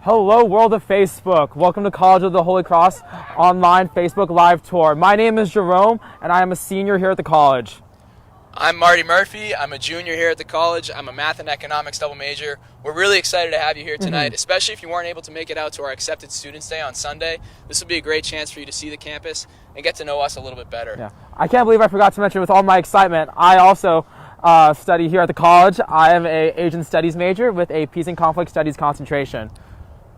Hello, world of Facebook. Welcome to College of the Holy Cross online Facebook live tour. My name is Jerome, and I am a senior here at the college. I'm Marty Murphy. I'm a junior here at the college. I'm a math and economics double major. We're really excited to have you here tonight, especially if you weren't able to make it out to our Accepted Students Day on Sunday. This will be a great chance for you to see the campus and get to know us a little bit better. Yeah, I can't believe I forgot to mention with all my excitement, I also study here at the college. I am an Asian Studies major with a Peace and Conflict Studies concentration.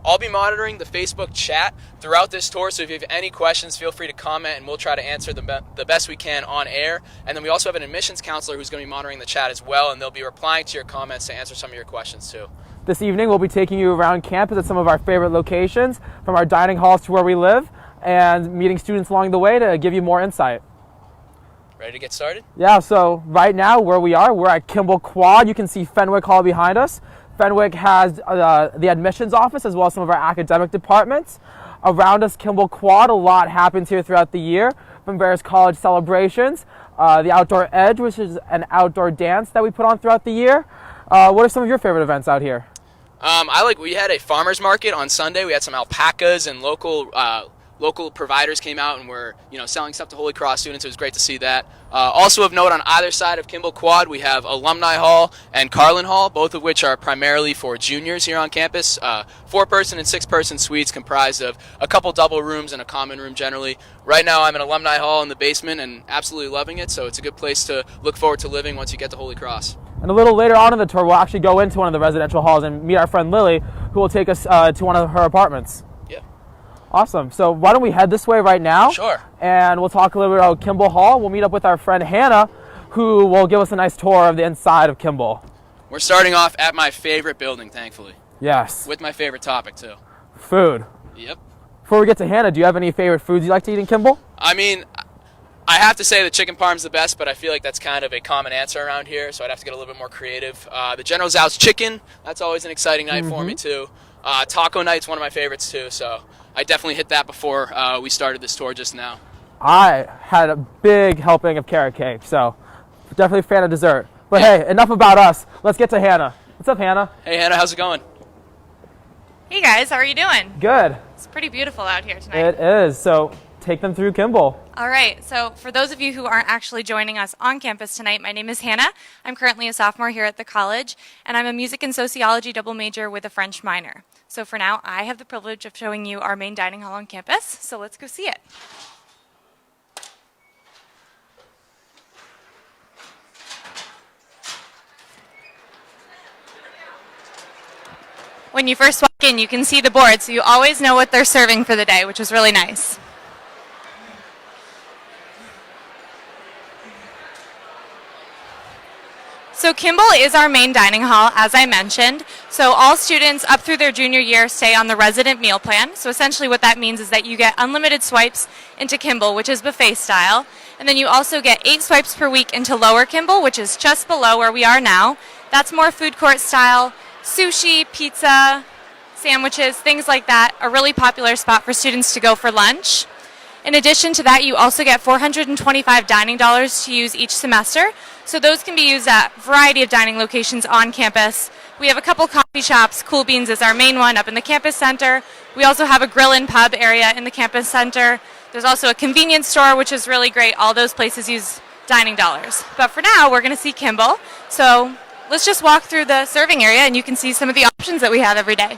I'll be monitoring the Facebook chat throughout this tour, so if you have any questions, feel free to comment, and we'll try to answer the best we can on air. And then we also have an admissions counselor who's going to be monitoring the chat as well, and they'll be replying to your comments to answer some of your questions too. This evening, we'll be taking you around campus at some of our favorite locations, from our dining halls to where we live, and meeting students along the way to give you more insight. Ready to get started? Yeah, so right now, where we are, we're at Kimball Quad. You can see Fenwick Hall behind us. Fenwick has the admissions office as well as some of our academic departments. Around us, Kimball Quad, a lot happens here throughout the year, from various college celebrations. The Outdoor Edge, which is an outdoor dance that we put on throughout the year. What are some of your favorite events out here? We had a farmer's market on Sunday. We had some alpacas and local providers came out and were selling stuff to Holy Cross students. It was great to see that. Also of note, on either side of Kimball Quad, we have Alumni Hall and Carlin Hall, both of which are primarily for juniors here on campus. 4-person and 6-person suites comprised of a couple double rooms and a common room generally. Right now I'm in Alumni Hall in the basement and absolutely loving it, so it's a good place to look forward to living once you get to Holy Cross. And a little later on in the tour, we'll actually go into one of the residential halls and meet our friend Lily, who will take us to one of her apartments. Awesome. So why don't we head this way right now? Sure. And we'll talk a little bit about Kimball Hall. We'll meet up with our friend Hannah, who will give us a nice tour of the inside of Kimball. We're starting off at my favorite building, thankfully. Yes. With my favorite topic, too. Food. Yep. Before we get to Hannah, do you have any favorite foods you like to eat in Kimball? I mean, I have to say the chicken parm's the best, but I feel like that's kind of a common answer around here, so I'd have to get a little bit more creative. The General Tso's chicken, that's always an exciting night for me, too. Taco night's one of my favorites, too, so I definitely hit that before we started this tour just now. I had a big helping of carrot cake, so definitely a fan of dessert. But hey, enough about us. Let's get to Hannah. What's up, Hannah? Hey, Hannah, how's it going? Hey guys, how are you doing? Good. It's pretty beautiful out here tonight. It is, so take them through Kimball. All right, so for those of you who aren't actually joining us on campus tonight, my name is Hannah. I'm currently a sophomore here at the college, and I'm a music and sociology double major with a French minor. So for now, I have the privilege of showing you our main dining hall on campus, so let's go see it. When you first walk in, you can see the board, so you always know what they're serving for the day, which is really nice. So Kimball is our main dining hall, as I mentioned. So all students up through their junior year stay on the resident meal plan. So essentially what that means is that you get unlimited swipes into Kimball, which is buffet style. And then you also get 8 swipes per week into lower Kimball, which is just below where we are now. That's more food court style, sushi, pizza, sandwiches, things like that. A really popular spot for students to go for lunch. In addition to that, you also get $425 dining dollars to use each semester. So those can be used at a variety of dining locations on campus. We have a couple coffee shops. Cool Beans is our main one up in the campus center. We also have a grill and pub area in the campus center. There's also a convenience store, which is really great. All those places use dining dollars. But for now, we're going to see Kimball. So let's just walk through the serving area and you can see some of the options that we have every day.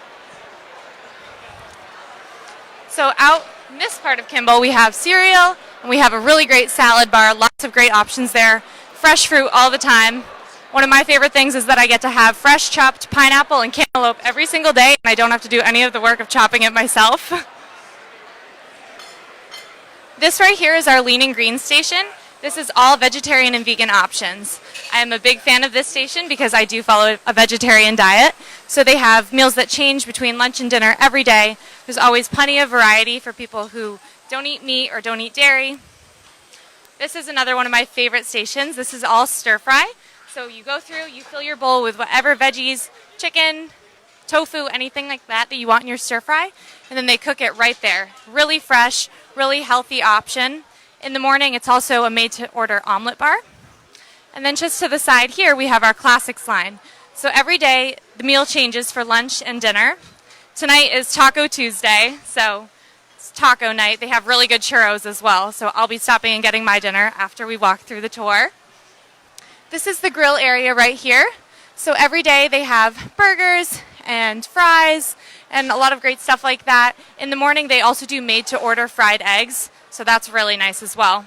So out in this part of Kimball, we have cereal, and we have a really great salad bar, lots of great options there. Fresh fruit all the time. One of my favorite things is that I get to have fresh chopped pineapple and cantaloupe every single day, and I don't have to do any of the work of chopping it myself. This right here is our Lean and Green station. This is all vegetarian and vegan options. I am a big fan of this station because I do follow a vegetarian diet. So they have meals that change between lunch and dinner every day. There's always plenty of variety for people who don't eat meat or don't eat dairy. This is another one of my favorite stations. This is all stir fry. So you go through, you fill your bowl with whatever veggies, chicken, tofu, anything like that you want in your stir fry. And then they cook it right there. Really fresh, really healthy option. In the morning, it's also a made-to-order omelet bar. And then just to the side here, we have our classics line. So every day, the meal changes for lunch and dinner. Tonight is Taco Tuesday, so it's taco night. They have really good churros as well, so I'll be stopping and getting my dinner after we walk through the tour. This is the grill area right here. So every day they have burgers and fries and a lot of great stuff like that. In the morning they also do made-to-order fried eggs, so that's really nice as well.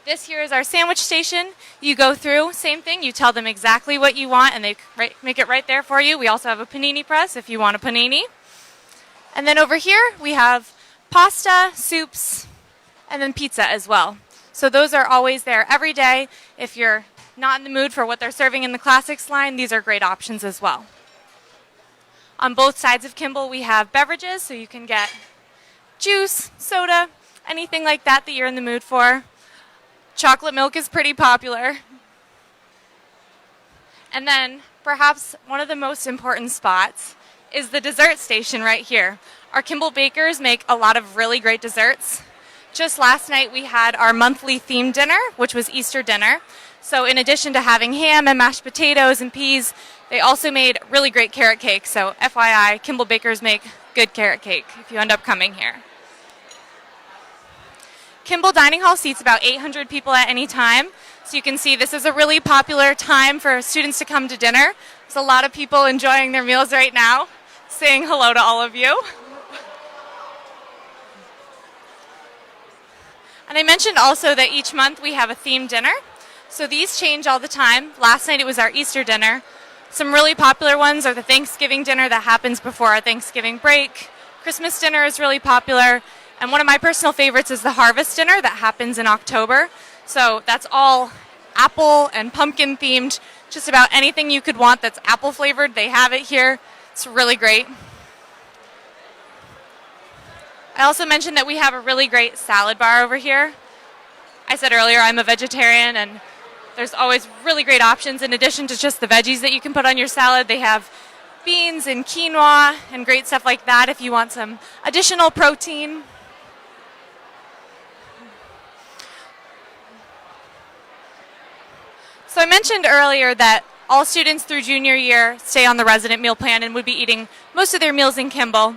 This here is our sandwich station. You go through, same thing, you tell them exactly what you want and they make it right there for you. We also have a panini press if you want a panini. And then over here we have pasta, soups, and then pizza as well. So those are always there every day. If you're not in the mood for what they're serving in the classics line, these are great options as well. On both sides of Kimball we have beverages, so you can get juice, soda, anything like that that you're in the mood for. Chocolate milk is pretty popular. And then perhaps one of the most important spots is the dessert station right here. Our Kimball bakers make a lot of really great desserts. Just last night we had our monthly themed dinner, which was Easter dinner. So in addition to having ham and mashed potatoes and peas, they also made really great carrot cake. So FYI, Kimball bakers make good carrot cake if you end up coming here. Kimball Dining Hall seats about 800 people at any time. So you can see this is a really popular time for students to come to dinner. There's a lot of people enjoying their meals right now. Saying hello to all of you. And I mentioned also that each month we have a themed dinner. So these change all the time. Last night it was our Easter dinner. Some really popular ones are the Thanksgiving dinner that happens before our Thanksgiving break. Christmas dinner is really popular. And one of my personal favorites is the Harvest dinner that happens in October. So that's all apple and pumpkin themed. Just about anything you could want that's apple flavored, they have it here. It's really great. I also mentioned that we have a really great salad bar over here. I said earlier I'm a vegetarian and there's always really great options. In addition to just the veggies that you can put on your salad, they have beans and quinoa and great stuff like that if you want some additional protein. So I mentioned earlier that all students through junior year stay on the resident meal plan and would be eating most of their meals in Kimball.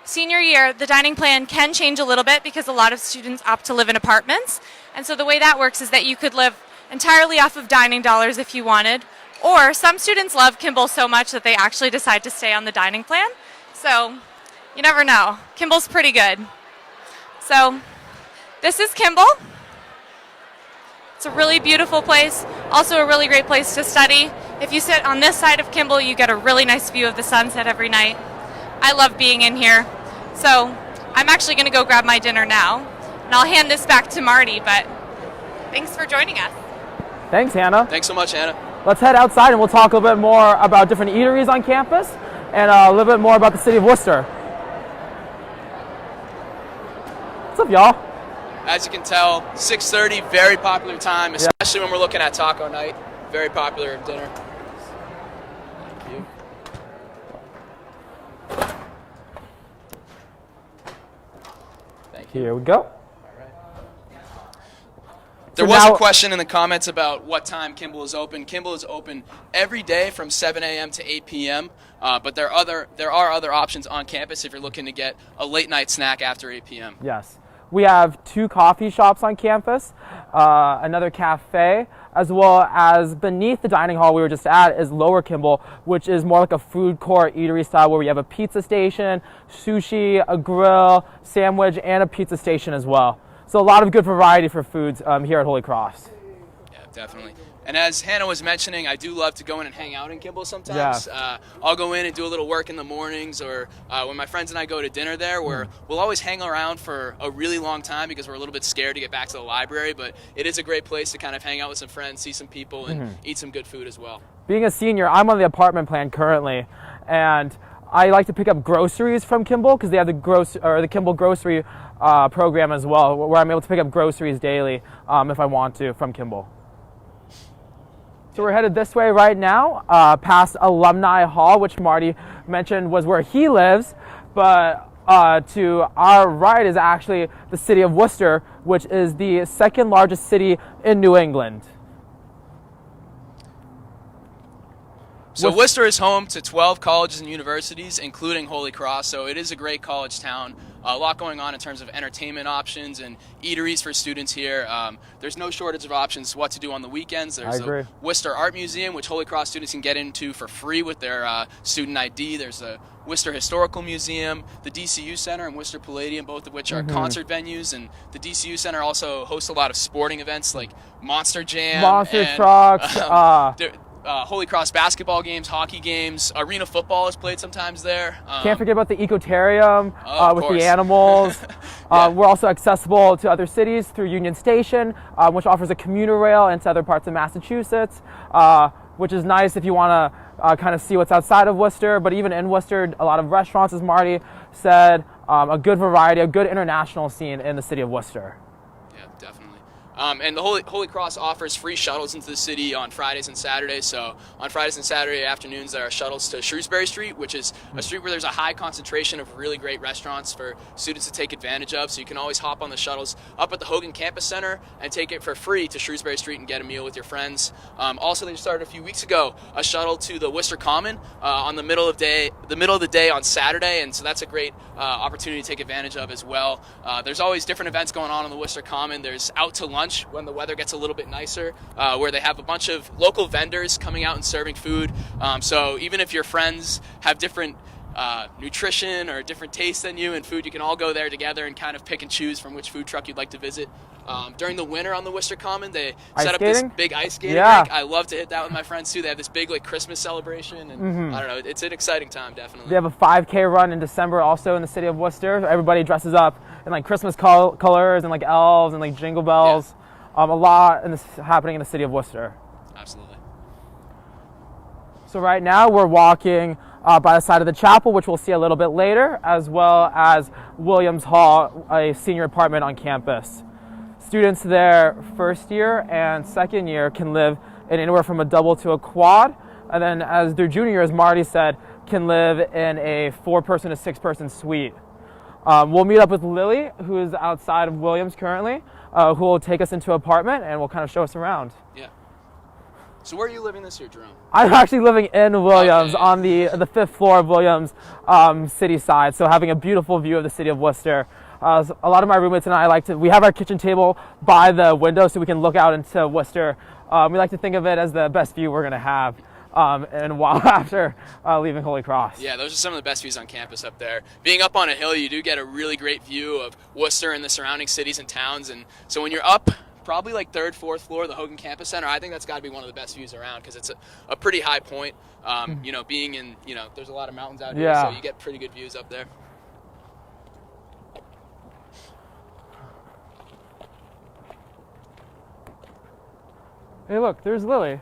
Senior year, the dining plan can change a little bit because a lot of students opt to live in apartments. And so the way that works is that you could live entirely off of dining dollars if you wanted. Or some students love Kimball so much that they actually decide to stay on the dining plan. So you never know. Kimball's pretty good. So this is Kimball. It's a really beautiful place, also a really great place to study. If you sit on this side of Kimball, you get a really nice view of the sunset every night. I love being in here. So I'm actually going to go grab my dinner now, and I'll hand this back to Marty, but thanks for joining us. Thanks, Hannah. Thanks so much, Hannah. Let's head outside and we'll talk a little bit more about different eateries on campus and a little bit more about the city of Worcester. What's up, y'all? As you can tell, 6:30, very popular time, especially when we're looking at taco night. Very popular dinner. Thank you. Thank you. Here we go. There So was now- a question in the comments about what time Kimball is open. Kimball is open every day from 7 a.m. to 8 p.m., but there are other options on campus if you're looking to get a late night snack after 8 p.m. Yes. We have 2 coffee shops on campus, another cafe, as well as beneath the dining hall we were just at is Lower Kimball, which is more like a food court eatery style where we have a pizza station, sushi, a grill, sandwich, and a pizza station as well. So a lot of good variety for foods here at Holy Cross. Yeah, definitely. And as Hannah was mentioning, I do love to go in and hang out in Kimball sometimes. Yeah. I'll go in and do a little work in the mornings, or when my friends and I go to dinner there, where we'll always hang around for a really long time because we're a little bit scared to get back to the library, but it is a great place to kind of hang out with some friends, see some people, and eat some good food as well. Being a senior, I'm on the apartment plan currently, and I like to pick up groceries from Kimball because they have the Kimball grocery program as well, where I'm able to pick up groceries daily if I want to from Kimball. So we're headed this way right now, past Alumni Hall, which Marty mentioned was where he lives, but to our right is actually the city of Worcester, which is the second largest city in New England. So Worcester is home to 12 colleges and universities, including Holy Cross, so it is a great college town. A lot going on in terms of entertainment options and eateries for students here. There's no shortage of options what to do on the weekends. There's the Worcester Art Museum, which Holy Cross students can get into for free with their student ID. There's the Worcester Historical Museum, the DCU Center, and Worcester Palladium, both of which are concert venues. And the DCU Center also hosts a lot of sporting events like Monster Jam, Monster trucks, Holy Cross basketball games, hockey games, arena football is played sometimes there. Can't forget about the Ecotarium with course. the animals. Yeah. We're also accessible to other cities through Union Station, which offers a commuter rail into other parts of Massachusetts, which is nice if you want to kind of see what's outside of Worcester. But even in Worcester, a lot of restaurants, as Marty said, a good variety, a good international scene in the city of Worcester. Yeah, definitely. And the Holy Cross offers free shuttles into the city on Fridays and Saturdays. So on Fridays and Saturday afternoons, there are shuttles to Shrewsbury Street, which is a street where there's a high concentration of really great restaurants for students to take advantage of. So you can always hop on the shuttles up at the Hogan Campus Center and take it for free to Shrewsbury Street and get a meal with your friends. Also, they started a few weeks ago a shuttle to the Worcester Common on the middle of the day on Saturday, and so that's a great opportunity to take advantage of as well. There's always different events going on the Worcester Common. There's out to lunch when the weather gets a little bit nicer, where they have a bunch of local vendors coming out and serving food. So even if your friends have different nutrition or different tastes than you in food, you can all go there together and kind of pick and choose from which food truck you'd like to visit. During the winter on the Worcester Common, they set up this big ice skating rink. I love to hit that with my friends too. They have this big Christmas celebration, and I don't know, it's an exciting time, definitely. They have a 5K run in December also in the city of Worcester. Everybody dresses up in Christmas colors and elves and jingle bells. Yeah. A lot happening in the city of Worcester. Absolutely. So right now we're walking by the side of the chapel, which we'll see a little bit later, as well as Williams Hall, a senior apartment on campus. Students there first year and second year can live in anywhere from a double to a quad, and then as their junior year, as Marty said, can live in a 4-person to 6-person suite. We'll meet up with Lily, who is outside of Williams currently, who will take us into an apartment and will kind of show us around. Yeah. So where are you living this year, Jerome? I'm actually living in Williams on the 5th floor of Williams city side, so having a beautiful view of the city of Worcester. A lot of my roommates and I we have our kitchen table by the window so we can look out into Worcester. We like to think of it as the best view we're going to have. And a while after leaving Holy Cross. Yeah, those are some of the best views on campus up there. Being up on a hill, you do get a really great view of Worcester and the surrounding cities and towns. And so when you're up, probably 3rd, 4th floor of the Hogan Campus Center, I think that's got to be one of the best views around because it's a pretty high point. Being in, there's a lot of mountains out here, so you get pretty good views up there. Hey, look, there's Lily.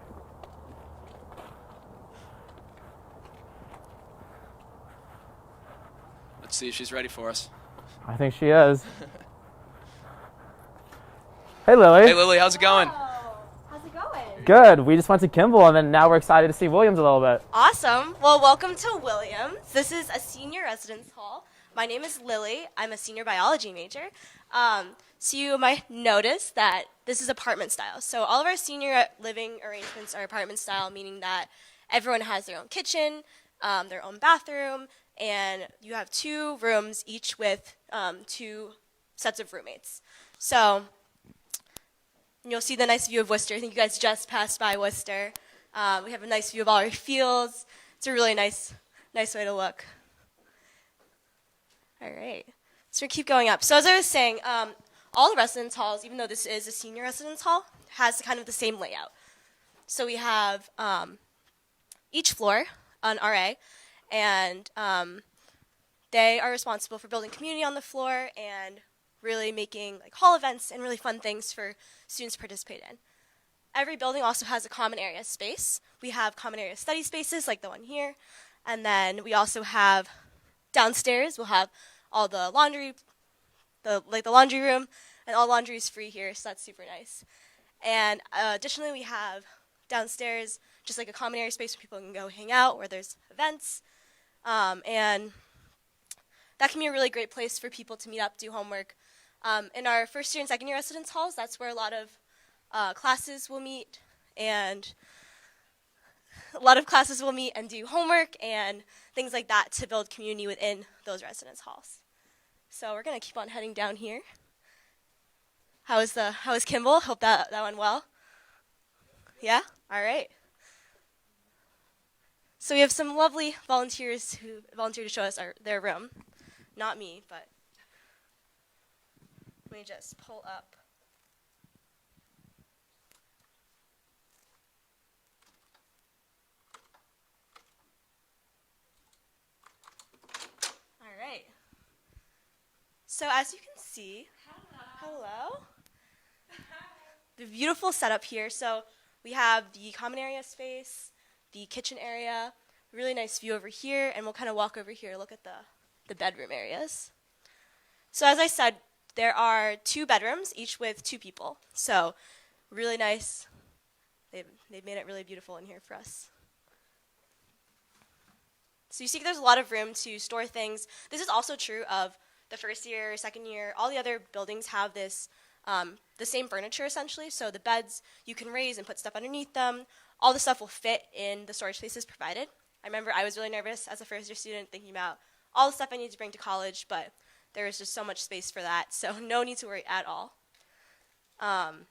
Let's see if she's ready for us. I think she is. Hey, Lily. Hey, Lily, how's it going? Hello. How's it going? Good. We just went to Kimball, and then now we're excited to see Williams a little bit. Awesome. Well, welcome to Williams. This is a senior residence hall. My name is Lily. I'm a senior biology major. So you might notice that this is apartment style. So all of our senior living arrangements are apartment style, meaning that everyone has their own kitchen, their own bathroom, and you have 2 rooms, each with 2 sets of roommates. So you'll see the nice view of Worcester. I think you guys just passed by Worcester. We have a nice view of all our fields. It's a really nice way to look. All right, so we keep going up. So as I was saying, all the residence halls, even though this is a senior residence hall, has kind of the same layout. So we have each floor an RA, and they are responsible for building community on the floor and really making hall events and really fun things for students to participate in. Every building also has a common area space. We have common area study spaces like the one here, and then we also have downstairs. We'll have all the laundry, the laundry room, and all laundry is free here, so that's super nice. And additionally, we have downstairs just a common area space where people can go hang out, where there's events, and that can be a really great place for people to meet up, do homework. In our first year and second year residence halls, that's where a lot of classes will meet, and a lot of classes will meet and do homework and things like that to build community within those residence halls. So we're going to keep on heading down here. How is Kimball? Hope that went well. Yeah? All right. So we have some lovely volunteers who volunteered to show us their room. Not me, but let me just pull up. All right. So as you can see, hello. The beautiful setup here. So we have the common area space, the kitchen area, really nice view over here, and we'll kind of walk over here, look at the bedroom areas. So as I said, there are 2 bedrooms, each with 2 people. So really nice. They've made it really beautiful in here for us. So you see there's a lot of room to store things. This is also true of the first year, second year. All the other buildings have this, the same furniture essentially. So the beds you can raise and put stuff underneath them. All the stuff will fit in the storage spaces provided. I remember I was really nervous as a first year student thinking about all the stuff I need to bring to college, but there is just so much space for that, so no need to worry at all. And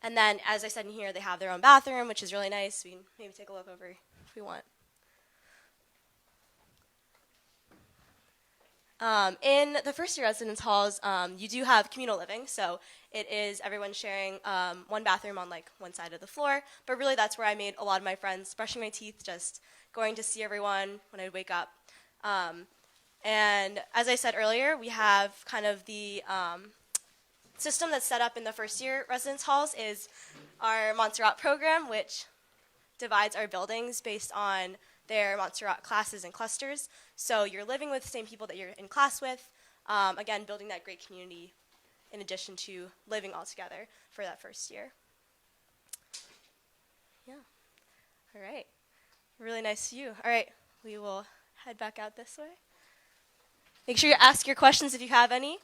then, as I said in here, they have their own bathroom, which is really nice. We can maybe take a look over if we want. In the first year residence halls, you do have communal living, so it is everyone sharing one bathroom on like one side of the floor, but really that's where I made a lot of my friends, brushing my teeth, just going to see everyone when I'd wake up. And as I said earlier, we have kind of the system that's set up in the first year residence halls is our Montserrat program, which divides our buildings based on their Montserrat classes and clusters. So you're living with the same people that you're in class with, again, building that great community in addition to living all together for that first year. Yeah. All right. Really nice view. All right. We will head back out this way. Make sure you ask your questions if you have any.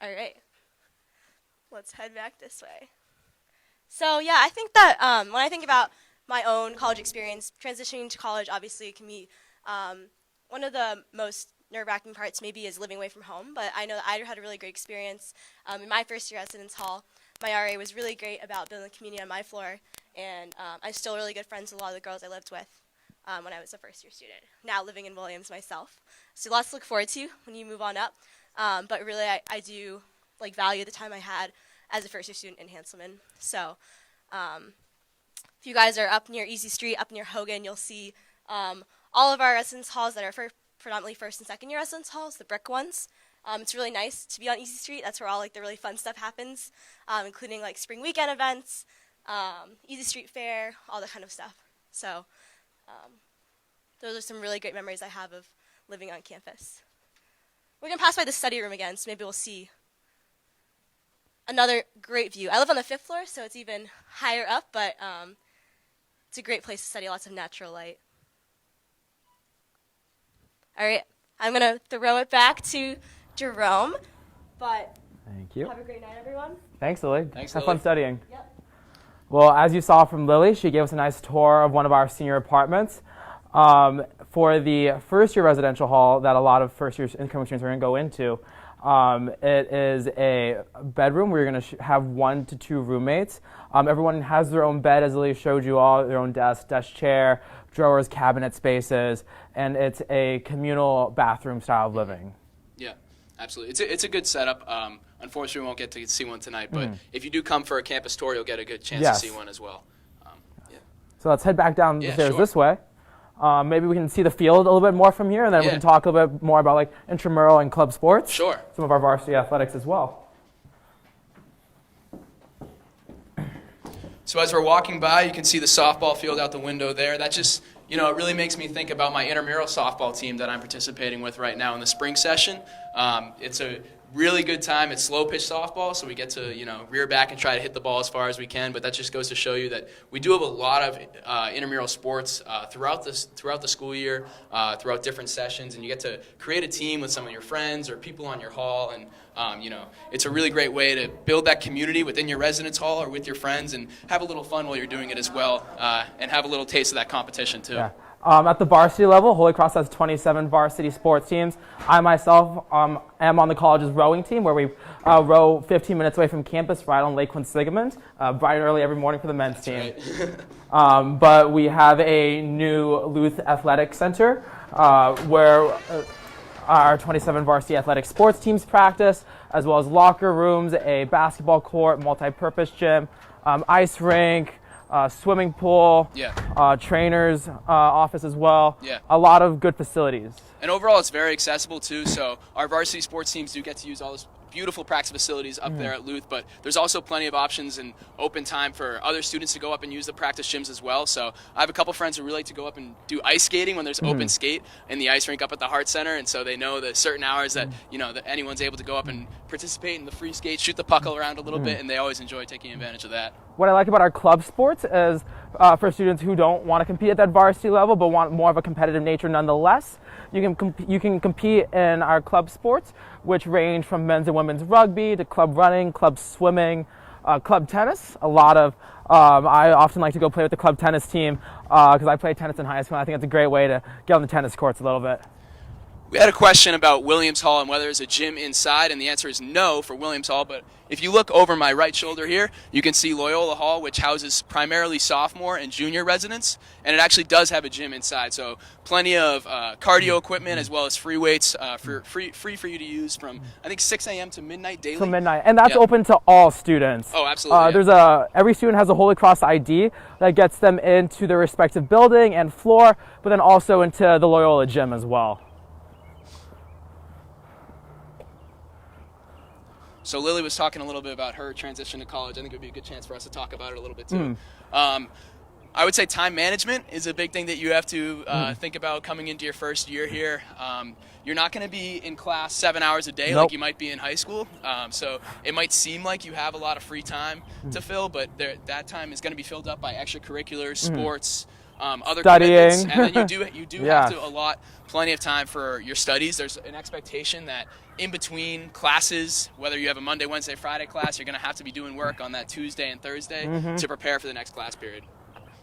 All right. Let's head back this way. So yeah, I think that when I think about my own college experience, transitioning to college obviously can be one of the most nerve-wracking parts maybe is living away from home, but I know that I had a really great experience in my first year residence hall. My RA was really great about building a community on my floor, and I'm still really good friends with a lot of the girls I lived with when I was a first-year student, now living in Williams myself. So lots to look forward to when you move on up, but really I do like value the time I had as a first-year student in Hanselman. So if you guys are up near Easy Street, up near Hogan, you'll see all of our residence halls that are predominantly first and second year residence halls, the brick ones. It's really nice to be on Easy Street. That's where all like the really fun stuff happens, including like spring weekend events, Easy Street Fair, all that kind of stuff. So those are some really great memories I have of living on campus. We're going to pass by the study room again, so maybe we'll see another great view. I live on the 5th floor, so it's even higher up, but it's a great place to study, lots of natural light. All right, I'm going to throw it back to Jerome, but thank you. Have a great night, everyone. Thanks, Lily. Thanks, Have Lily. fun studying. Yep. Well, as you saw from Lily, she gave us a nice tour of one of our senior apartments. For the first year residential hall that a lot of first year incoming students are going to go into, it is a bedroom where you're going to have 1 to 2 roommates. Everyone has their own bed, as Lily showed you all, their own desk chair, drawers, cabinet spaces, and it's a communal bathroom style of living. Yeah, absolutely. It's a good setup. Unfortunately, we won't get to see one tonight, but if you do come for a campus tour, you'll get a good chance to see one as well. Yeah. So let's head back down the Yeah, stairs sure. this way. Maybe we can see the field a little bit more from here, and then we Yeah. can talk a little bit more about like intramural and club sports. Sure. Some of our varsity athletics as well. So as we're walking by, you can see the softball field out the window there. That just, it really makes me think about my intramural softball team that I'm participating with right now in the spring session. It's a really good time at slow pitch softball, so we get to, you know, rear back and try to hit the ball as far as we can. But that just goes to show you that we do have a lot of intramural sports throughout the school year, throughout different sessions, and you get to create a team with some of your friends or people on your hall, and you know, it's a really great way to build that community within your residence hall or with your friends, and have a little fun while you're doing it as well, and have a little taste of that competition too. Yeah. At the varsity level, Holy Cross has 27 varsity sports teams. I myself am on the college's rowing team, where we row 15 minutes away from campus right on Lake Quinsigamond, bright and early every morning for the men's team. Right. But we have a new Luth Athletic Center where our 27 varsity athletic sports teams practice, as well as locker rooms, a basketball court, multi-purpose gym, ice rink, swimming pool, trainers office as well. Yeah. A lot of good facilities. And overall, it's very accessible too. So our varsity sports teams do get to use all those beautiful practice facilities up there at Luth, but there's also plenty of options and open time for other students to go up and use the practice gyms as well. So I have a couple friends who really like to go up and do ice skating when there's open skate in the ice rink up at the Hart Center, and so they know that certain hours that, you know, that anyone's able to go up and participate in the free skate, shoot the puck around a little bit, and they always enjoy taking advantage of that. What I like about our club sports is for students who don't want to compete at that varsity level but want more of a competitive nature nonetheless, you can compete in our club sports, which range from men's and women's rugby to club running, club swimming, club tennis. I often like to go play with the club tennis team because I played tennis in high school. I think it's a great way to get on the tennis courts a little bit. We had a question about Williams Hall and whether there's a gym inside, and the answer is no for Williams Hall. But if you look over my right shoulder here, you can see Loyola Hall, which houses primarily sophomore and junior residents, and it actually does have a gym inside. So plenty of cardio equipment as well as free weights, free for you to use from, I think, 6 a.m. to midnight daily. From midnight, and that's open to all students. Oh, absolutely. Every student has a Holy Cross ID that gets them into their respective building and floor, but then also into the Loyola gym as well. So Lily was talking a little bit about her transition to college. I think it would be a good chance for us to talk about it a little bit too. I would say time management is a big thing that you have to think about coming into your first year here. You're not going to be in class 7 hours a day like you might be in high school. So it might seem like you have a lot of free time to fill, but that time is going to be filled up by extracurriculars, sports, other studying, commitments, and then you do have to allot plenty of time for your studies. There's an expectation that in between classes, whether you have a Monday, Wednesday, Friday class, you're going to have to be doing work on that Tuesday and Thursday to prepare for the next class period.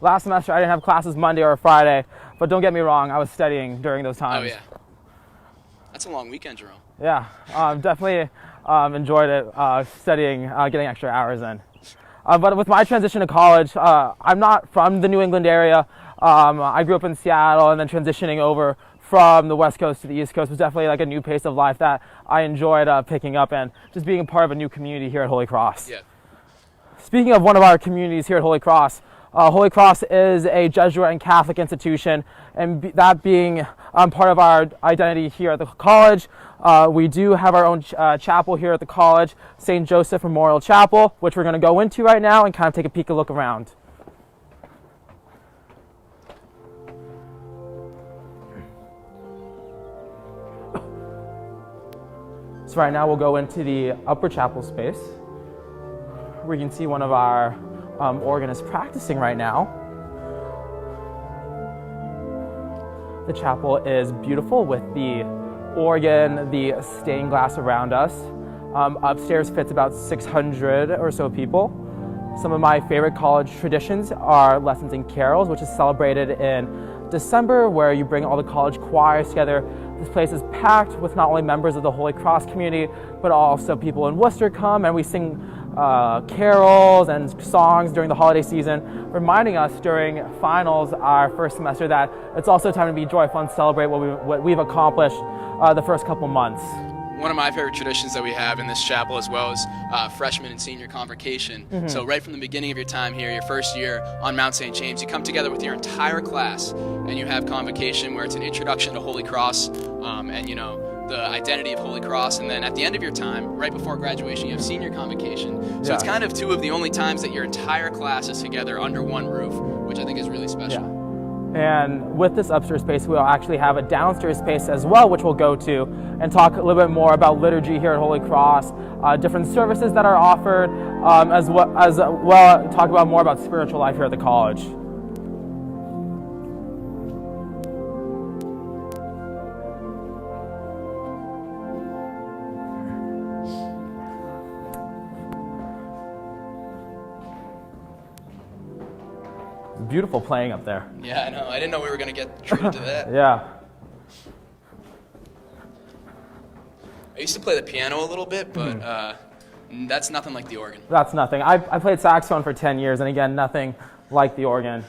Last semester, I didn't have classes Monday or Friday, but don't get me wrong, I was studying during those times. Oh, yeah. That's a long weekend, Jerome. Yeah, definitely enjoyed it, studying, getting extra hours in. But with my transition to college, I'm not from the New England area. I grew up in Seattle, and then transitioning over from the West Coast to the East Coast was definitely like a new pace of life that I enjoyed picking up, and just being a part of a new community here at Holy Cross. Yeah. Speaking of one of our communities here at Holy Cross is a Jesuit and Catholic institution, and that being part of our identity here at the college, we do have our own chapel here at the college, St. Joseph Memorial Chapel, which we're going to go into right now and kind of take a look around. So right now we'll go into the upper chapel space, where you can see one of our organists practicing right now. The chapel is beautiful with the organ, the stained glass around us. Upstairs fits about 600 or so people. Some of my favorite college traditions are Lessons and Carols, which is celebrated in December, where you bring all the college choirs together. This place is packed with not only members of the Holy Cross community, but also people in Worcester come, and we sing carols and songs during the holiday season, reminding us during finals our first semester that it's also time to be joyful and celebrate what we've accomplished the first couple months. One of my favorite traditions that we have in this chapel as well is freshman and senior convocation. So right from the beginning of your time here, your first year on Mount St. James, you come together with your entire class and you have convocation, where it's an introduction to Holy Cross and, you know, the identity of Holy Cross. And then at the end of your time, right before graduation, you have senior convocation. So it's kind of two of the only times that your entire class is together under one roof, which I think is really special. And with this upstairs space, we'll actually have a downstairs space as well, which we'll go to and talk a little bit more about liturgy here at Holy Cross, different services that are offered, as well talk about more about spiritual life here at the college. Beautiful playing up there. Yeah, I know. I didn't know we were going to get treated to that. Yeah. I used to play the piano a little bit, but that's nothing like the organ. That's nothing. I played saxophone for 10 years, and again, nothing like the organ.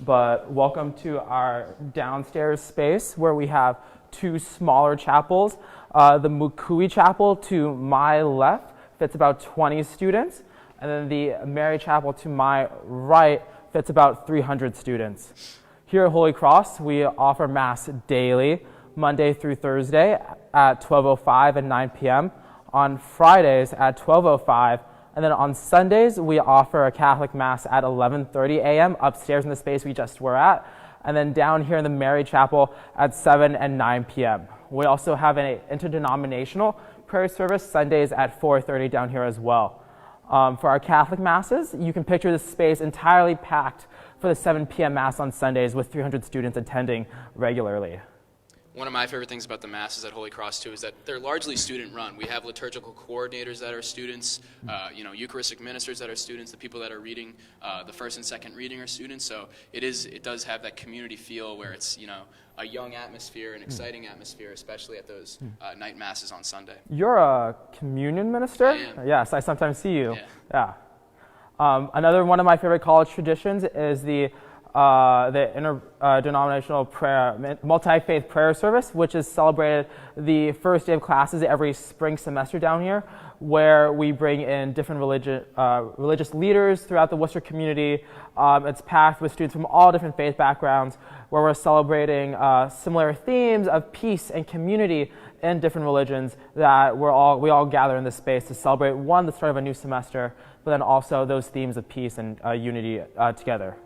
But welcome to our downstairs space where we have two smaller chapels. The Mukui Chapel to my left fits about 20 students, and then the Mary Chapel to my right fits about 300 students. Here at Holy Cross, we offer Mass daily, Monday through Thursday at 12:05 and 9 p.m., on Fridays at 12:05, and then on Sundays, we offer a Catholic Mass at 11:30 a.m. upstairs in the space we just were at, and then down here in the Mary Chapel at 7 and 9 p.m. We also have an interdenominational prayer service Sundays at 4:30 down here as well. For our Catholic Masses, you can picture this space entirely packed for the 7 p.m. Mass on Sundays with 300 students attending regularly. One of my favorite things about the Masses at Holy Cross, too, is that they're largely student-run. We have liturgical coordinators that are students, Eucharistic ministers that are students, the people that are reading the first and second reading are students. So it does have that community feel where it's, a young atmosphere, an exciting atmosphere, especially at those night Masses on Sunday. You're a communion minister? I am. Yes, I sometimes see you. Yeah. Another one of my favorite college traditions is the interdenominational prayer, multi-faith prayer service, which is celebrated the first day of classes every spring semester down here, where we bring in different religious leaders throughout the Worcester community. It's packed with students from all different faith backgrounds, where we're celebrating similar themes of peace and community in different religions that we all gather in this space to celebrate, one, the start of a new semester, but then also those themes of peace and unity together.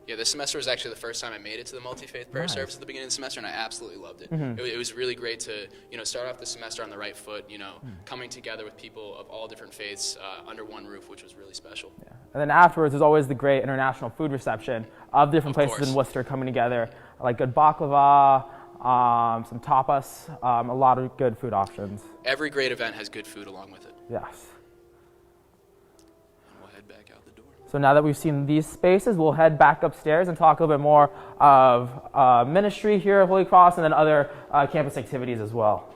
Yeah, this semester was actually the first time I made it to the multi-faith prayer service at the beginning of the semester, and I absolutely loved it. It was really great to, start off the semester on the right foot, coming together with people of all different faiths under one roof, which was really special. Yeah. And then afterwards, there's always the great international food reception of different places in Worcester coming together, like good baklava, some tapas, a lot of good food options. Every great event has good food along with it. Yes. So now that we've seen these spaces, we'll head back upstairs and talk a little bit more of ministry here at Holy Cross and then other campus activities as well.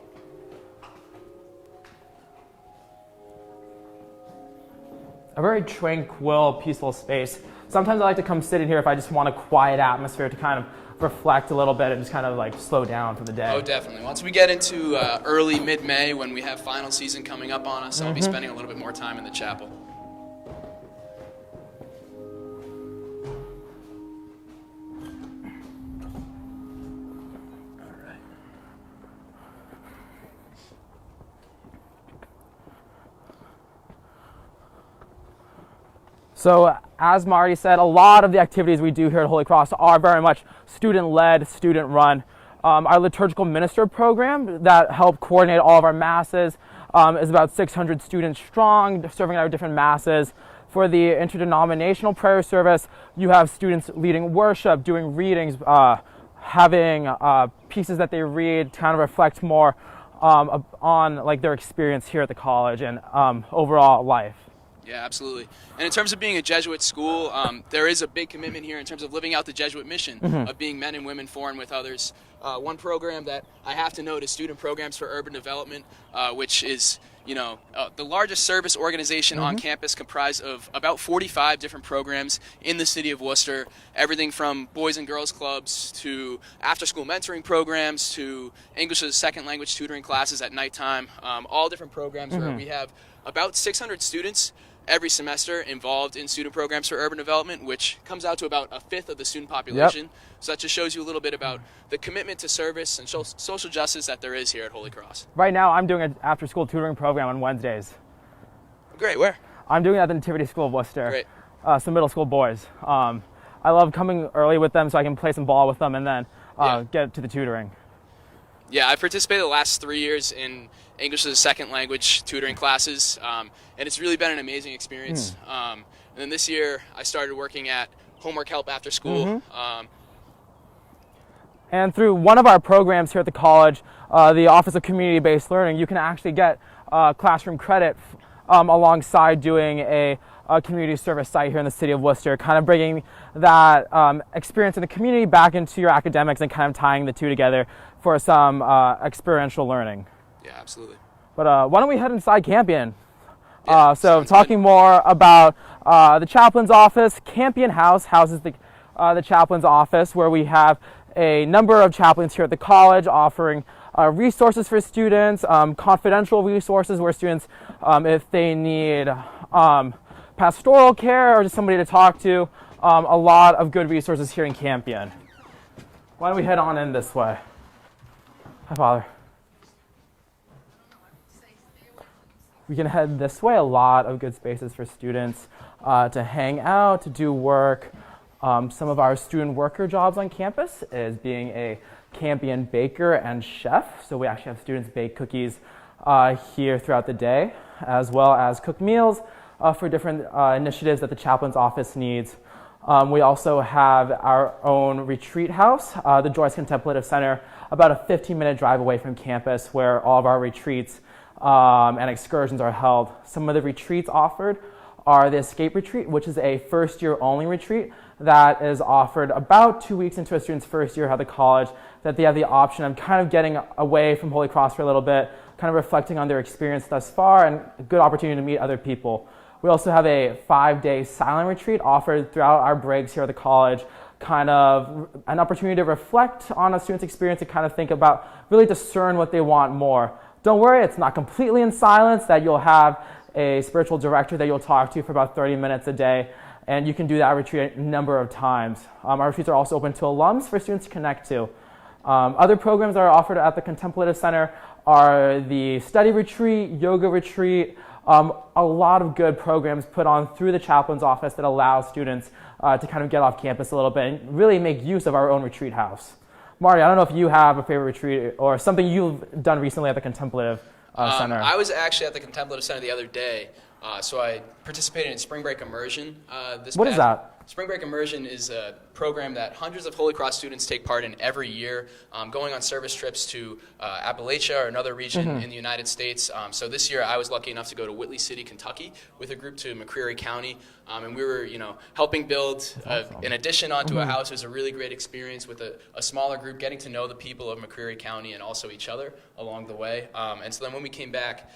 A very tranquil, peaceful space. Sometimes I like to come sit in here if I just want a quiet atmosphere to kind of reflect a little bit and just kind of like slow down for the day. Oh, definitely. Once we get into early mid-May, when we have final season coming up on us, I'll be spending a little bit more time in the chapel. So as Marty said, a lot of the activities we do here at Holy Cross are very much student-led, student-run. Our liturgical minister program that help coordinate all of our masses is about 600 students strong, serving at our different masses. For the interdenominational prayer service, you have students leading worship, doing readings, having pieces that they read to kind of reflect more on like their experience here at the college and overall life. Yeah, absolutely. And in terms of being a Jesuit school, there is a big commitment here in terms of living out the Jesuit mission of being men and women for and with others. One program that I have to note is Student Programs for Urban Development, which is, the largest service organization on campus, comprised of about 45 different programs in the city of Worcester. Everything from boys and girls clubs to after-school mentoring programs to English as a second language tutoring classes at nighttime. All different programs where we have about 600 students every semester involved in student programs for urban development, which comes out to about a fifth of the student population. So that just shows you a little bit about the commitment to service and social justice that there is here at Holy Cross. Right now, I'm doing an after-school tutoring program on Wednesdays. Great, where? I'm doing it at the Nativity School of Worcester. Great. Some middle school boys. I love coming early with them so I can play some ball with them and then Yeah. get to the tutoring. Yeah, I've participated the last 3 years in English as a second language tutoring classes, and it's really been an amazing experience. And then this year, I started working at homework help after school. And through one of our programs here at the college, the Office of Community-Based Learning, you can actually get classroom credit alongside doing a community service site here in the city of Worcester, kind of bringing that experience in the community back into your academics and kind of tying the two together for some experiential learning. Yeah, absolutely. But why don't we head inside Campion? Yeah, So sounds talking good. more about the chaplain's office, Campion House houses the chaplain's office, where we have a number of chaplains here at the college offering resources for students, confidential resources where students, if they need pastoral care or just somebody to talk to, a lot of good resources here in Campion. Why don't we head on in this way? Hi, Father. We can head this way. A lot of good spaces for students to hang out, to do work. Some of our student worker jobs on campus is being a Campion baker and chef. So we actually have students bake cookies here throughout the day, as well as cook meals for different initiatives that the chaplain's office needs. We also have our own retreat house, the Joyce Contemplative Center, about a 15-minute drive away from campus, where all of our retreats and excursions are held. Some of the retreats offered are the Escape Retreat, which is a first-year only retreat that is offered about 2 weeks into a student's first year at the college, that they have the option of kind of getting away from Holy Cross for a little bit, kind of reflecting on their experience thus far, and a good opportunity to meet other people. We also have a 5-day silent retreat offered throughout our breaks here at the college, kind of an opportunity to reflect on a student's experience and kind of think about, really discern what they want more. Don't worry, it's not completely in silence, that you'll have a spiritual director that you'll talk to for about 30 minutes a day, and you can do that retreat a number of times. Our retreats are also open to alums for students to connect to. Other programs that are offered at the Contemplative Center are the study retreat, yoga retreat, a lot of good programs put on through the chaplain's office that allow students to kind of get off campus a little bit and really make use of our own retreat house. Marty, I don't know if you have a favorite retreat or something you've done recently at the Contemplative Center. I was actually at the Contemplative Center the other day, so I participated in Spring Break Immersion. What is that? Spring Break Immersion is a program that hundreds of Holy Cross students take part in every year, going on service trips to Appalachia or another region in the United States. So this year I was lucky enough to go to Whitley City, Kentucky with a group to McCreary County, and we were helping build an addition onto a house. It was a really great experience with a smaller group, getting to know the people of McCreary County and also each other along the way. And so then when we came back,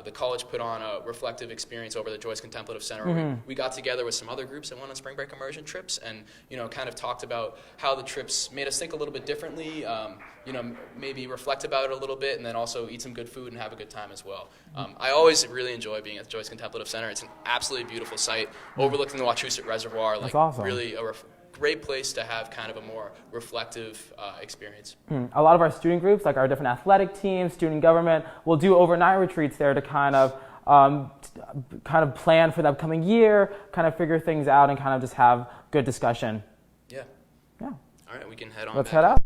the college put on a reflective experience over the Joyce Contemplative Center. We got together with some other groups that went on Spring Break Immersion trips, and kind of talked about how the trips made us think a little bit differently. Maybe reflect about it a little bit, and then also eat some good food and have a good time as well. I always really enjoy being at the Joyce Contemplative Center. It's an absolutely beautiful site overlooking the Wachusett Reservoir. That's awesome. Really great place to have kind of a more reflective experience. A lot of our student groups, like our different athletic teams, student government, will do overnight retreats there to kind of plan for the upcoming year, kind of figure things out, and kind of just have good discussion. Yeah. All right, we can head on. Let's back head out.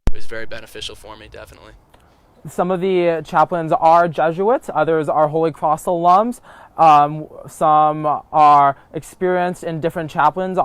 It was very beneficial for me, definitely. Some of the chaplains are Jesuits, others are Holy Cross alums, some are experienced in different chaplains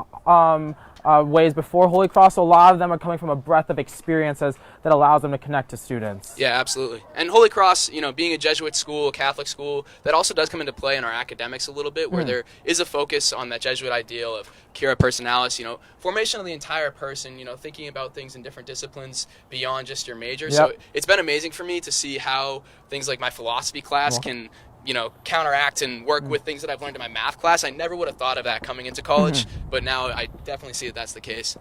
ways before Holy Cross. So a lot of them are coming from a breadth of experiences that allows them to connect to students. Yeah, absolutely. And Holy Cross, being a Jesuit school, a Catholic school, that also does come into play in our academics a little bit, where there is a focus on that Jesuit ideal of cura personalis, formation of the entire person, thinking about things in different disciplines beyond just your major. Yep. So it's been amazing for me to see how things like my philosophy class can counteract and work with things that I've learned in my math class. I never would have thought of that coming into college, but now I definitely see that that's the case.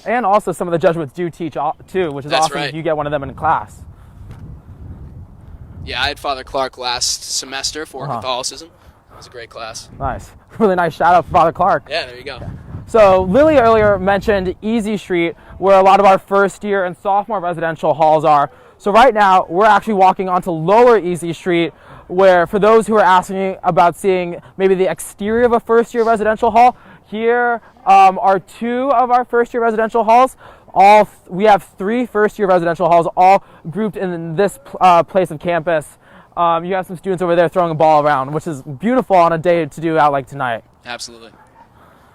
And also some of the Jesuits do teach too, which is That's awesome right. if you get one of them in class. Yeah, I had Father Clark last semester for Catholicism. It was a great class. Nice. Really nice shout out for Father Clark. Yeah, there you go. So Lily earlier mentioned Easy Street, where a lot of our first year and sophomore residential halls are. So right now we're actually walking onto Lower Easy Street, where for those who are asking about seeing maybe the exterior of a first year residential hall, here are two of our first year residential halls. We have 3 first year residential halls, all grouped in this place of campus. You have some students over there throwing a ball around, which is beautiful on a day to do out like tonight. Absolutely.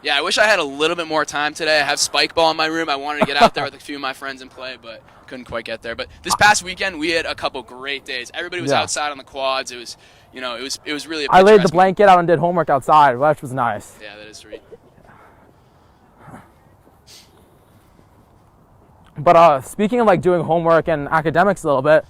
Yeah, I wish I had a little bit more time today. I have spike ball in my room. I wanted to get out there with a few of my friends and play, but couldn't quite get there. But this past weekend, we had a couple great days. Everybody was outside on the quads. It was, it was really. I laid the blanket out and did homework outside, which was nice. Yeah, that is sweet. But speaking of like doing homework and academics a little bit,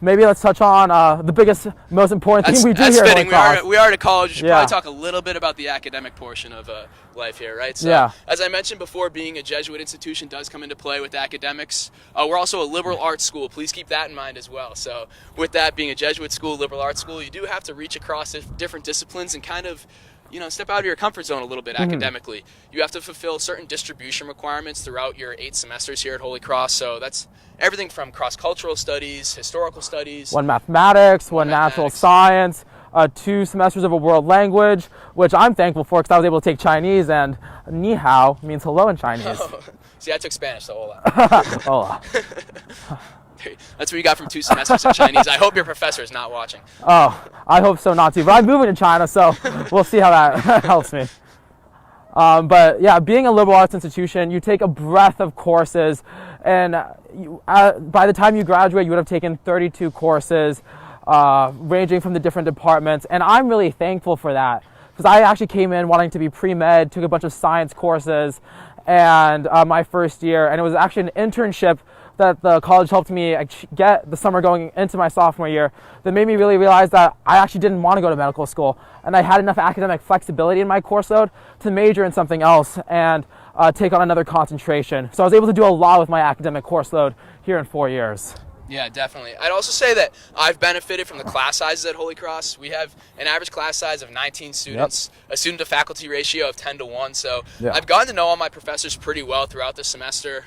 maybe let's touch on the biggest, most important thing we do here at Holy Cross. We are at a college. We should probably talk a little bit about the academic portion of life here, right? So, as I mentioned before, being a Jesuit institution does come into play with academics. We're also a liberal arts school. Please keep that in mind as well. So with that being a Jesuit school, liberal arts school, you do have to reach across different disciplines and kind of step out of your comfort zone a little bit academically. You have to fulfill certain distribution requirements throughout your 8 semesters here at Holy Cross. So that's everything from cross-cultural studies, historical studies. 1 mathematics, 1 natural science, 2 semesters of a world language, which I'm thankful for because I was able to take Chinese, and ni hao means hello in Chinese. Oh. See, I took Spanish, so hola. Hola. That's what you got from 2 semesters of Chinese. I hope your professor is not watching. Oh, I hope so not too. But I'm moving to China, so we'll see how that helps me. But yeah, being a liberal arts institution, you take a breadth of courses, and by the time you graduate, you would have taken 32 courses, ranging from the different departments. And I'm really thankful for that, because I actually came in wanting to be pre-med, took a bunch of science courses, and my first year, and it was actually an internship that the college helped me get the summer going into my sophomore year that made me really realize that I actually didn't want to go to medical school, and I had enough academic flexibility in my course load to major in something else and take on another concentration. So I was able to do a lot with my academic course load here in 4 years. Yeah, definitely. I'd also say that I've benefited from the class sizes at Holy Cross. We have an average class size of 19 students, a student-to-faculty ratio of 10 to 1. So I've gotten to know all my professors pretty well throughout the semester.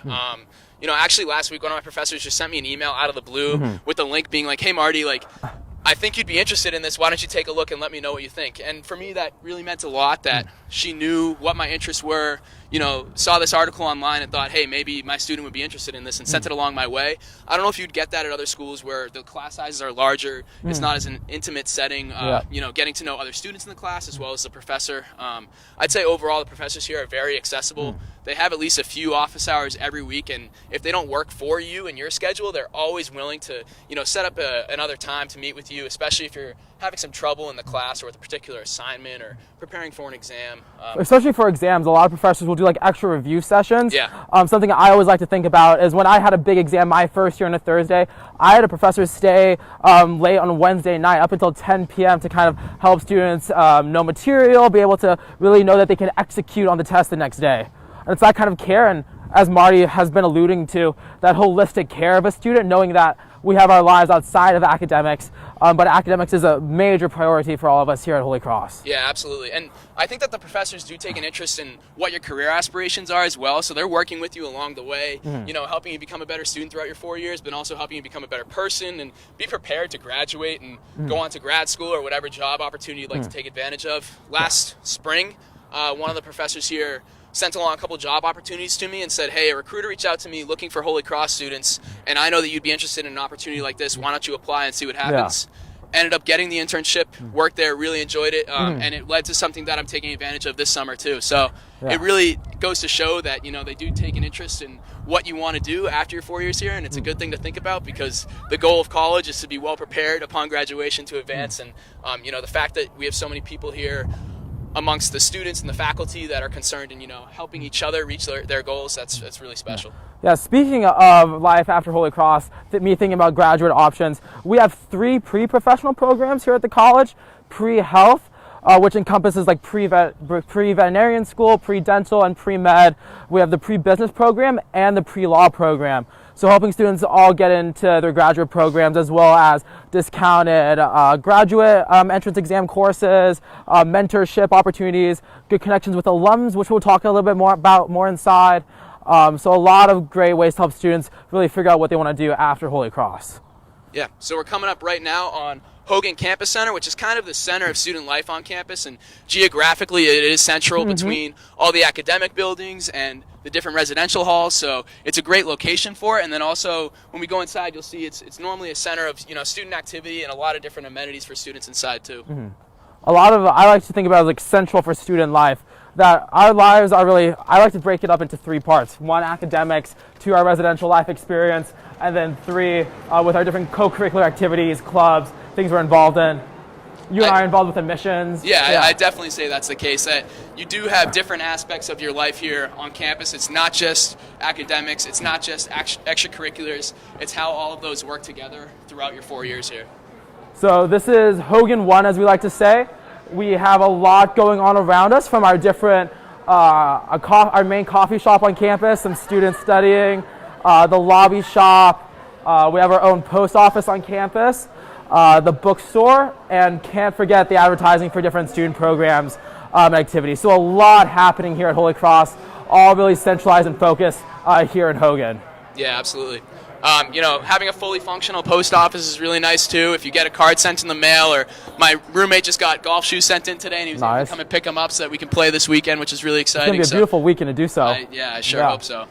Actually last week, one of my professors just sent me an email out of the blue with a link being like, hey, Marty, I think you'd be interested in this. Why don't you take a look and let me know what you think? And for me, that really meant a lot that she knew what my interests were, saw this article online and thought, hey, maybe my student would be interested in this, and sent it along my way. I don't know if you'd get that at other schools where the class sizes are larger. It's not as an intimate setting, getting to know other students in the class as well as the professor. I'd say overall the professors here are very accessible. They have at least a few office hours every week, and if they don't work for you and your schedule, they're always willing to, set up another time to meet with you, especially if you're having some trouble in the class or with a particular assignment or preparing for an exam. Especially for exams, a lot of professors will do like extra review sessions. Yeah. Something I always like to think about is when I had a big exam my first year on a Thursday, I had a professor stay late on a Wednesday night up until 10 p.m. to kind of help students know material, be able to really know that they can execute on the test the next day. And it's that kind of care, and as Marty has been alluding to, that holistic care of a student, knowing that we have our lives outside of academics, but academics is a major priority for all of us here at Holy Cross. Yeah, absolutely. And I think that the professors do take an interest in what your career aspirations are as well, so they're working with you along the way, helping you become a better student throughout your 4 years, but also helping you become a better person and be prepared to graduate and go on to grad school or whatever job opportunity you'd like to take advantage of. Last spring, one of the professors here sent along a couple job opportunities to me and said, hey, a recruiter reached out to me looking for Holy Cross students, and I know that you'd be interested in an opportunity like this. Why don't you apply and see what happens? ended up getting the internship, worked there, really enjoyed it, and it led to something that I'm taking advantage of this summer too. So it really goes to show that, they do take an interest in what you want to do after your 4 years here, and it's a good thing to think about, because the goal of college is to be well prepared upon graduation to advance. And the fact that we have so many people here amongst the students and the faculty that are concerned in helping each other reach their goals, that's really special. Yeah, speaking of life after Holy Cross, me thinking about graduate options, we have 3 pre-professional programs here at the college. Pre-health, which encompasses like pre-veterinarian school, pre-dental, and pre-med. We have the pre-business program and the pre-law program. So helping students all get into their graduate programs, as well as discounted graduate entrance exam courses, mentorship opportunities, good connections with alums, which we'll talk a little bit more about inside. So a lot of great ways to help students really figure out what they want to do after Holy Cross. Yeah, so we're coming up right now on Hogan Campus Center, which is kind of the center of student life on campus, and geographically it is central between all the academic buildings and the different residential halls, so it's a great location for it. And then also when we go inside, you'll see it's normally a center of student activity and a lot of different amenities for students inside too. A lot of I like to think about it like central for student life. That our lives are really, I like to break it up into 3 parts. 1, academics, 2, our residential life experience, and then 3, with our different co-curricular activities, clubs, things we're involved in. You and I are involved with admissions. Yeah, I definitely say that's the case, that you do have different aspects of your life here on campus. It's not just academics, it's not just extracurriculars, it's how all of those work together throughout your 4 years here. So this is Hogan 1, as we like to say. We have a lot going on around us, from our different, our main coffee shop on campus, some students studying, the lobby shop, we have our own post office on campus, the bookstore, and can't forget the advertising for different student programs and activities. So a lot happening here at Holy Cross, all really centralized and focused here in Hogan. Yeah, absolutely. Having a fully functional post office is really nice too. If you get a card sent in the mail, or my roommate just got golf shoes sent in today, and he was able to come and pick them up so that we can play this weekend, which is really exciting. It's going to be a beautiful weekend to do so. I sure hope so.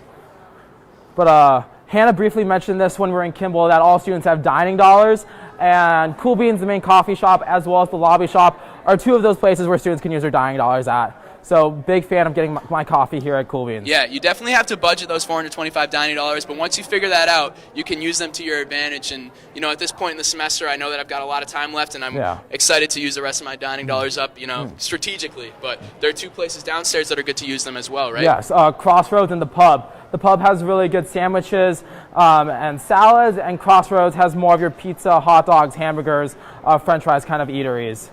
But Hannah briefly mentioned this when we were in Kimball, that all students have dining dollars, and Cool Beans, the main coffee shop, as well as the lobby shop, are 2 of those places where students can use their dining dollars at. So big fan of getting my coffee here at Cool Beans. Yeah, you definitely have to budget those $425 dining dollars, but once you figure that out, you can use them to your advantage. And at this point in the semester, I know that I've got a lot of time left, and I'm excited to use the rest of my dining dollars up, strategically. But there are 2 places downstairs that are good to use them as well, right? Yes, Crossroads and the pub. The pub has really good sandwiches and salads, and Crossroads has more of your pizza, hot dogs, hamburgers, French fries kind of eateries.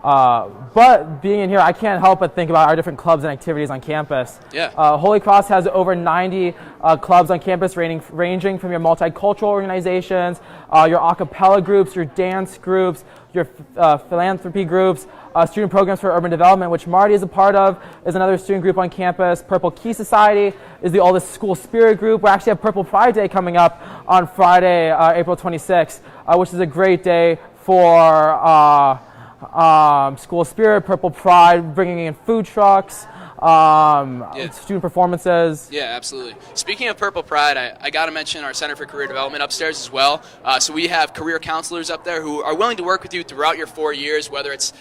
But being in here, I can't help but think about our different clubs and activities on campus. Yeah. Holy Cross has over 90 clubs on campus, ranging from your multicultural organizations, your a cappella groups, your dance groups, your philanthropy groups, student programs for urban development, which Marty is a part of, is another student group on campus. Purple Key Society is the oldest school spirit group. We actually have Purple Pride Day coming up on Friday, April 26th, which is a great day for school spirit, Purple Pride, bringing in food trucks, student performances. Yeah, absolutely. Speaking of Purple Pride, I got to mention our Center for Career Development upstairs as well. So we have career counselors up there who are willing to work with you throughout your 4 years, whether it's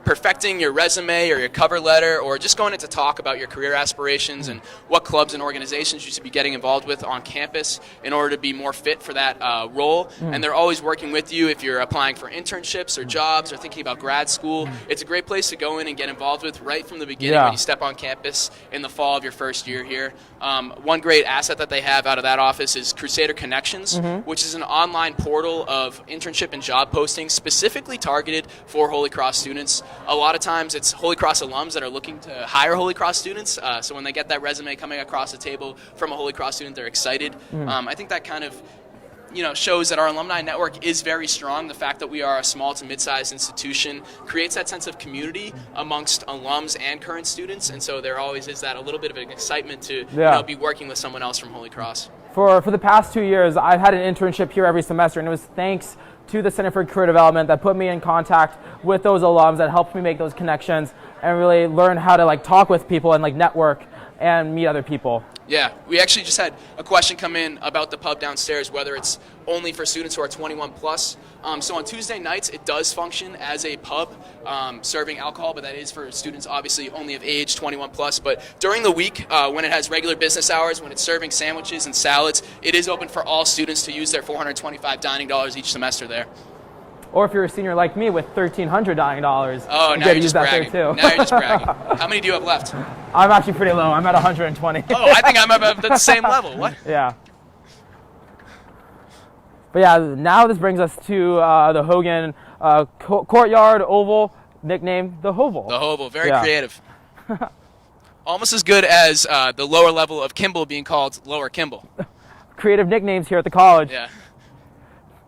perfecting your resume or your cover letter, or just going in to talk about your career aspirations and what clubs and organizations you should be getting involved with on campus in order to be more fit for that role. And they're always working with you if you're applying for internships or jobs or thinking about grad school. It's a great place to go in and get involved with right from the beginning when you step on campus in the fall of your first year here. One great asset that they have out of that office is Crusader Connections, which is an online portal of internship and job postings specifically targeted for Holy Cross students. A lot of times it's Holy Cross alums that are looking to hire Holy Cross students, so when they get that resume coming across the table from a Holy Cross student, they're excited. I think that kind of shows that our alumni network is very strong. The fact that we are a small to mid-sized institution creates that sense of community amongst alums and current students, and so there always is that a little bit of an excitement to be working with someone else from Holy Cross. For the past 2 years, I've had an internship here every semester, and it was thanks to the Center for Career Development that put me in contact with those alums, that helped me make those connections and really learn how to talk with people and network and meet other people. Yeah, we actually just had a question come in about the pub downstairs, whether it's only for students who are 21 plus. So on Tuesday nights, it does function as a pub serving alcohol, but that is for students obviously only of age 21 plus. But during the week, when it has regular business hours, when it's serving sandwiches and salads, it is open for all students to use their $425 dining dollars each semester there. Or if you're a senior like me with $1,300 dining dollars, Oh, you now get you're to use just that bragging. there too. Now you're just bragging. How many do you have left? I'm actually pretty low. I'm at 120. Oh, I think I'm at the same level. What? Yeah. But yeah, now this brings us to the Hogan Courtyard Oval, nicknamed the Hovel. The Hovel, very creative. Almost as good as the lower level of Kimball being called Lower Kimball. Creative nicknames here at the college. Yeah.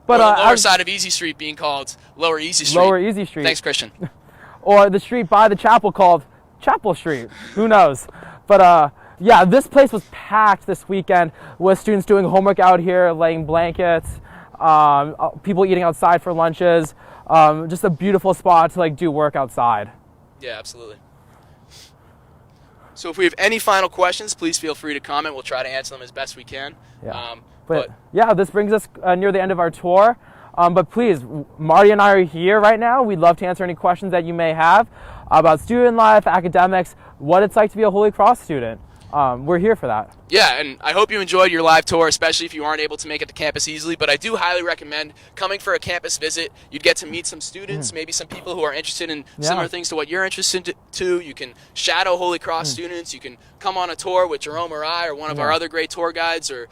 But or the lower side of Easy Street being called Lower Easy Street. Lower Easy Street. Thanks, Christian. Or the street by the chapel called Chapel Street. Who knows? But yeah, this place was packed this weekend with students doing homework out here, laying blankets, people eating outside for lunches. Just a beautiful spot to like do work outside. Yeah, absolutely. So if we have any final questions, please feel free to comment. We'll try to answer them as best we can. Yeah. But yeah, this brings us near the end of our tour. But please, Marty and I are here right now. We'd love to answer any questions that you may have about student life, academics, what it's like to be a Holy Cross student. We're here for that. Yeah, and I hope you enjoyed your live tour, especially if you aren't able to make it to campus easily. But I do highly recommend coming for a campus visit. You'd get to meet some students, maybe some people who are interested in similar things to what you're interested to. You can shadow Holy Cross students. You can come on a tour with Jerome or I or one of our other great tour guides, or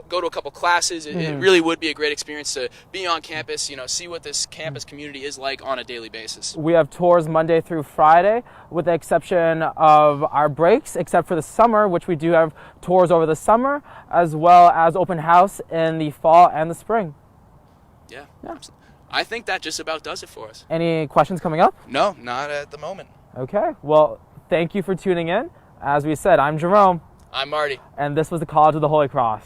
go to a couple classes. It really would be a great experience to be on campus. See what this campus community is like on a daily basis. We have tours Monday through Friday, with the exception of our breaks, except for the summer, which we do have tours over the summer, as well as open house in the fall and the spring. Yeah. I think that just about does it for us. Any questions coming up? No, not at the moment. Okay. Well, thank you for tuning in. As we said, I'm Jerome. I'm Marty. And this was the College of the Holy Cross.